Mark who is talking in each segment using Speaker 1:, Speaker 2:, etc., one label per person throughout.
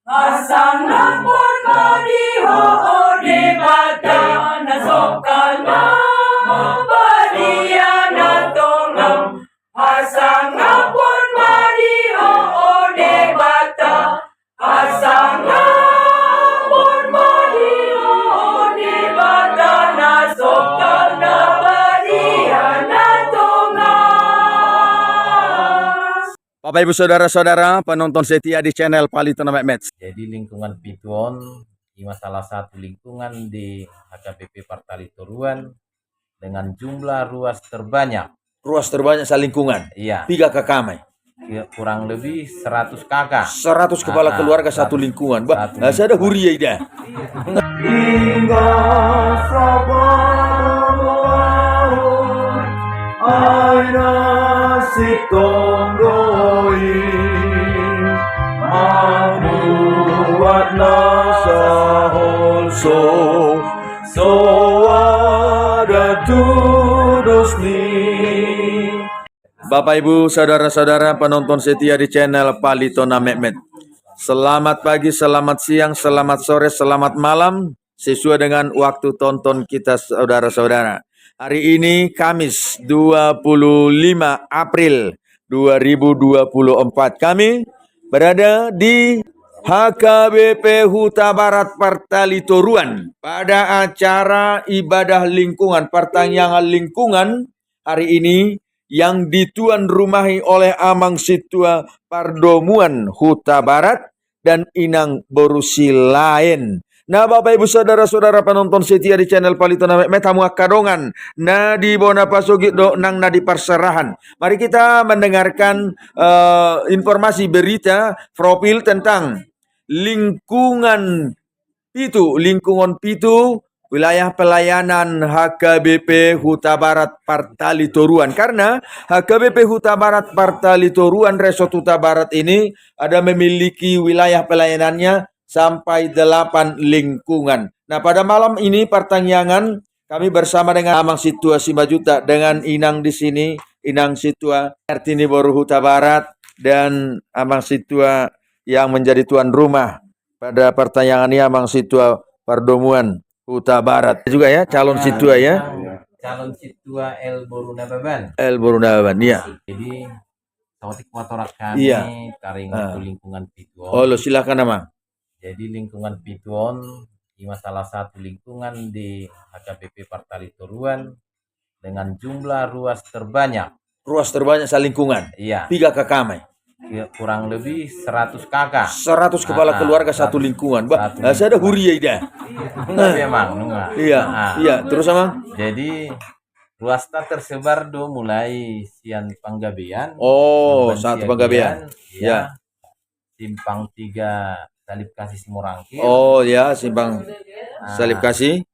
Speaker 1: Hasangan pun madiho ode bata nasokana badiana tongam. Hasangan pun madiho ode bata. Hasangan pun madiho ode bata nasokana badiana tongam.
Speaker 2: Bapak Ibu Saudara-saudara penonton setia di channel Palito Mehmet.
Speaker 3: Jadi lingkungan Pituon ini salah satu lingkungan di HKBP Partalitoruan dengan jumlah ruas terbanyak.
Speaker 2: Ruas terbanyak selingkungan.
Speaker 3: Iya.
Speaker 2: 3 kakamai.
Speaker 3: Kurang lebih 100 kakak.
Speaker 2: 100 kepala keluarga satu lingkungan. Bah, saya ada huria ida.
Speaker 1: Hingga sabang aina sitonggoi membuat nasahol so ada tudusni.
Speaker 2: Bapak Ibu Saudara-saudara penonton setia di channel Palito Mehmet. Selamat pagi, selamat siang, selamat sore, selamat malam sesuai dengan waktu tonton kita saudara-saudara. Hari ini Kamis 25 April 2024. Kami berada di HKBP Huta Barat Partalitoruan pada acara ibadah lingkungan, pertanyaan lingkungan hari ini yang dituan rumahi oleh Amang Situa Pardomuan Huta Barat dan Inang Borusi lain. Nah, Bapak Ibu Saudara-saudara penonton setia di channel Palito Mehmet tamu kadongan na di Bona Pasogit do nang na di Perserahan. Mari kita mendengarkan informasi berita profil tentang lingkungan Pitu wilayah pelayanan HKBP Huta Barat Partalitoruan. Karena HKBP Huta Barat Partalitoruan Resort Huta Barat ini ada memiliki wilayah pelayanannya sampai 8 lingkungan. Nah, pada malam ini pertanyaan kami bersama dengan Amang Situa Simbajuta dengan Inang di sini, Inang Situa Kartini Boru Huta Barat dan Amang Situa yang menjadi tuan rumah pada pertanyaan ini Amang Situa Pardomuan Huta Barat juga ya, calon Situa ya.
Speaker 3: Calon Situa El Borunababan.
Speaker 2: El Borunababan, ya.
Speaker 3: Jadi sautik motorak kami
Speaker 2: Iya.
Speaker 3: taring itu lingkungan Pituon.
Speaker 2: Oh, lo silakan Amang.
Speaker 3: Jadi lingkungan Pituon ini salah satu lingkungan di HKBP Partalitoruan dengan jumlah ruas terbanyak.
Speaker 2: Ruas terbanyak selingkungan.
Speaker 3: Iya.
Speaker 2: 3 kakamai.
Speaker 3: Kurang lebih 100 kakak.
Speaker 2: 100 kepala keluarga satu lingkungan. Bah, saya ada huria ida.
Speaker 3: Memang.
Speaker 2: Iya, iya. Terus Amang?
Speaker 3: Jadi ruasnya tersebar mulai Sian Panggabean.
Speaker 2: Oh, satu Panggabean.
Speaker 3: Ya. Simpang 3 Salib Kasih Simorangkir.
Speaker 2: Oh ya, Simpang Salib Kasih.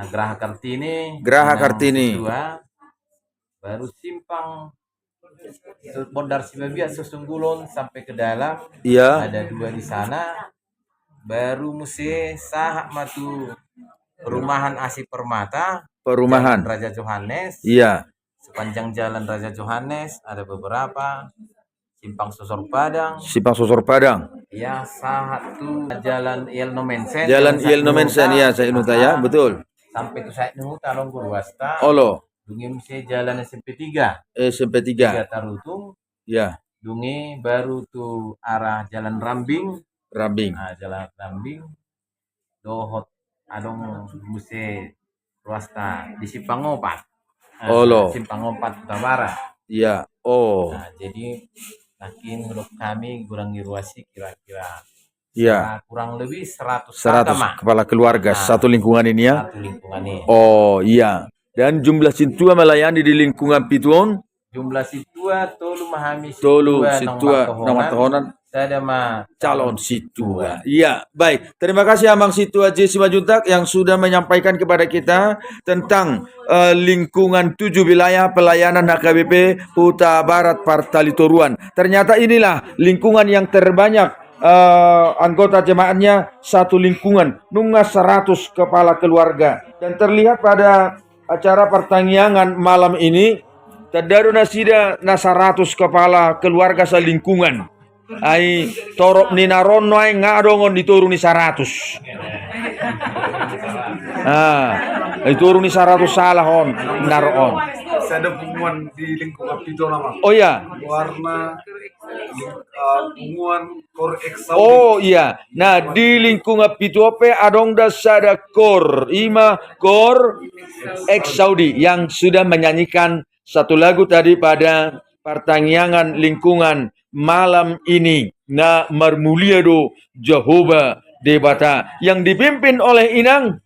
Speaker 3: Geraha Kartini.
Speaker 2: Geraha Kartini.
Speaker 3: Baru Simpang Bondar Sibabia Susunggulon sampai ke dalam.
Speaker 2: Iya.
Speaker 3: Ada 2 di sana. Baru Muse Sahak Matu Perumahan Asi Permata.
Speaker 2: Perumahan
Speaker 3: Jalan Raja Johannes.
Speaker 2: Iya.
Speaker 3: Sepanjang Jalan Raja Johannes ada beberapa. Simpang Sosor Padang.
Speaker 2: Simpang Sosor Padang.
Speaker 3: Ya, satu Jalan Yelno Mensen.
Speaker 2: Jalan Yelno Mensen ya, saya Inuta ya, betul.
Speaker 3: Sampai ke saya Nuta Longgur Wasta.
Speaker 2: Olo.
Speaker 3: Dungi mesti Jalan SMP 3.
Speaker 2: SMP 3.
Speaker 3: Tarutung.
Speaker 2: Ya.
Speaker 3: Dungi baru tuh arah Jalan Rambing. Nah, Jalan Rambing. Dohot adong mesti Wasta di Simpang 4.
Speaker 2: Olo.
Speaker 3: Simpang 4 Tabara.
Speaker 2: Iya. Oh.
Speaker 3: Nah, jadi makin menurut kami kurang diruasi kira-kira
Speaker 2: Iya.
Speaker 3: kurang lebih 100
Speaker 2: kepala keluarga satu lingkungan ini ya.
Speaker 3: Satu lingkungan ini.
Speaker 2: Oh iya. Dan jumlah Situa melayani di lingkungan Pituon.
Speaker 3: Jumlah Situa tolu memahami
Speaker 2: Situa nomor tahunan.
Speaker 3: Saya mah
Speaker 2: Calon Situa. Iya, baik. Terima kasih Amang Situa J. Simajuntak yang sudah menyampaikan kepada kita tentang lingkungan 7 wilayah pelayanan HKBP Huta Barat Partalitoruan. Ternyata inilah lingkungan yang terbanyak anggota jemaatnya satu lingkungan. Nunga 100 kepala keluarga. Dan terlihat pada acara pertanyaan malam ini, Tadaru nasida na 100 kepala keluarga selingkungan. Ai torop ni narono ai ngadongon dituruni 100. Dituruni 100 salah on naron.
Speaker 1: Saya ada pengumuman di lingkungan itu nama.
Speaker 2: Oh ya.
Speaker 1: Warna pengumuman Kor X Saudi.
Speaker 2: Oh iya. Nah, di lingkungan Pituope adong dasada kor ima kor X Saudi yang sudah menyanyikan satu lagu tadi pada pertanyaan lingkungan malam ini. Na marmuliado Jehovah Debata yang dipimpin oleh Inang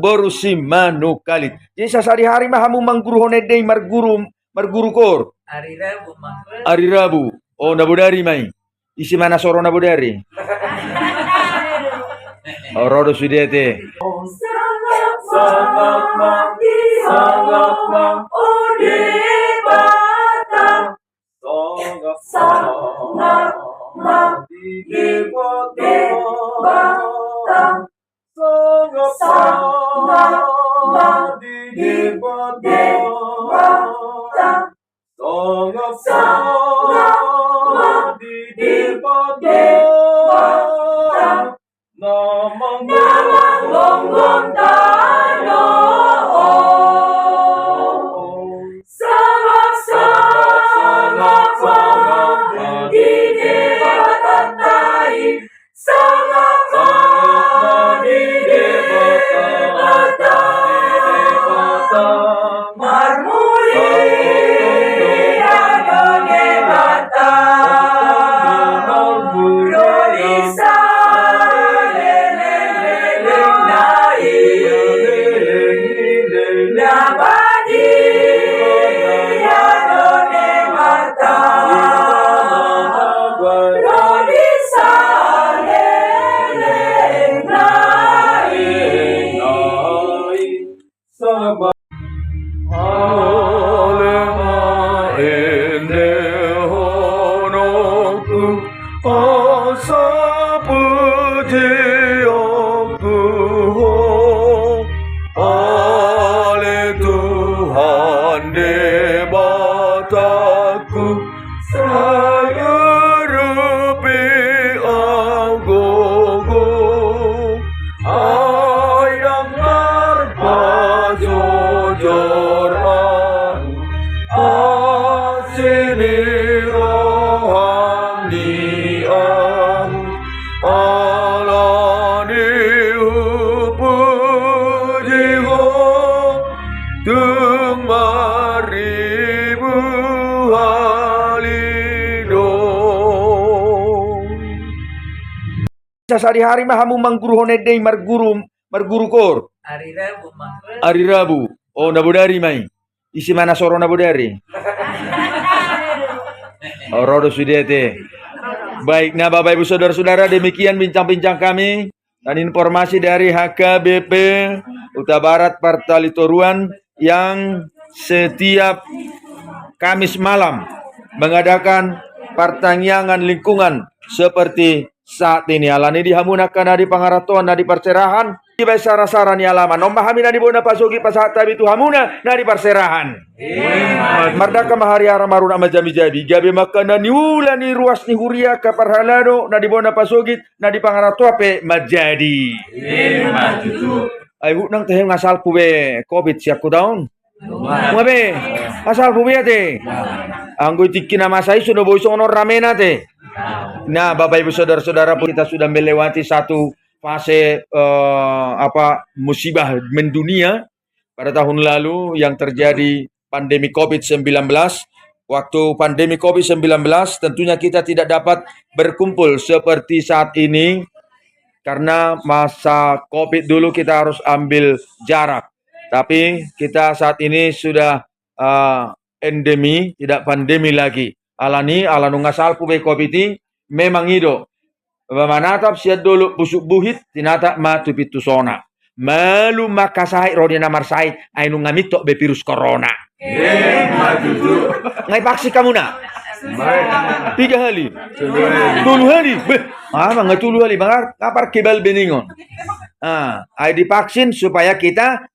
Speaker 2: Borusi Manukalit. Jadi sasari-hari mahamu mangguru honedei marguru kor. Hari Rabu. Oh, nabudari mai. Isi mana soro nabudari? Oh, rodo sudete.
Speaker 1: Sangat mang, oh Debata. Sangat mang, Debata. Sangat mang, Debata. Sangat mang, Debata. Namang longgong tano. Sangat mang, Debata tai. Sangat mang, Debata.
Speaker 2: Sehari-hari mahamu mangguru honedei marguru kor. Hari Rabu. Oh, nabudari mai. Isi mana soro nabudari? Oh, rodo sudete. Baik, nah Bapak Ibu Saudara-saudara, demikian bincang-bincang kami dan informasi dari HKBP Huta Barat Partalitoruan yang setiap Kamis malam mengadakan pertanyaan lingkungan seperti saat ini. Alani dihamunakan di pangaratuan di perserahan di besar-saran ni alaman nomahami na di bona pasugi pasatabi tu hamuna na di perserahan mardaka mahari ara maruna majami-jami gabe makana ni ula ni ruas ni huria ka parhalado na di bona pasugi na di pangaratua pe majadi ay nang teh ngasal pube covid siak ku daun Mabe, asal pubiate. Anggo tikina masai sudah boso ono ramena te. Nah, Bapak Ibu Saudara-saudara, kita sudah melewati satu fase musibah mendunia pada tahun lalu yang terjadi pandemi COVID-19. Waktu pandemi COVID-19 tentunya kita tidak dapat berkumpul seperti saat ini karena masa COVID dulu kita harus ambil jarak. Tapi kita saat ini sudah endemi, tidak pandemi lagi. Alani ngasal pube COVID memang ido. Manatap siya dulu busuk buhit, tinata matupitu sona. Malu makasahit rodi namar sahit, ay nung ngamito be virus corona. Ngay paksi kamu na? 3 hari. 10 hari. Mga 10 hari. Mga kapar kibal beningon. Ay divaksin supaya kita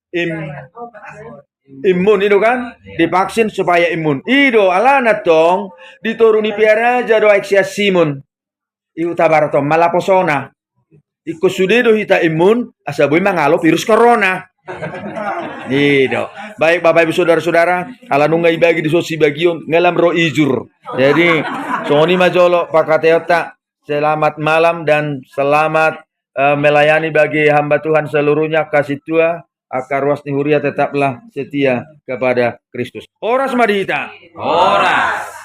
Speaker 2: imun itu kan, divaksin supaya imun. Ido alana tong dituruni piara aja do eksia simun. Iu tabarato malaposona. Iko sudedo hita imun asabui mangalo virus corona. Ido. Baik Bapak Ibu Saudara-saudara, ala nungai bagi di sosi bagion ngelam ro ijur. Jadi soni majolo pakateota. Selamat malam dan selamat melayani bagi hamba Tuhan seluruhnya. Kasih Tua akar wasni huria tetaplah setia kepada Kristus. Horas madita.
Speaker 3: Horas.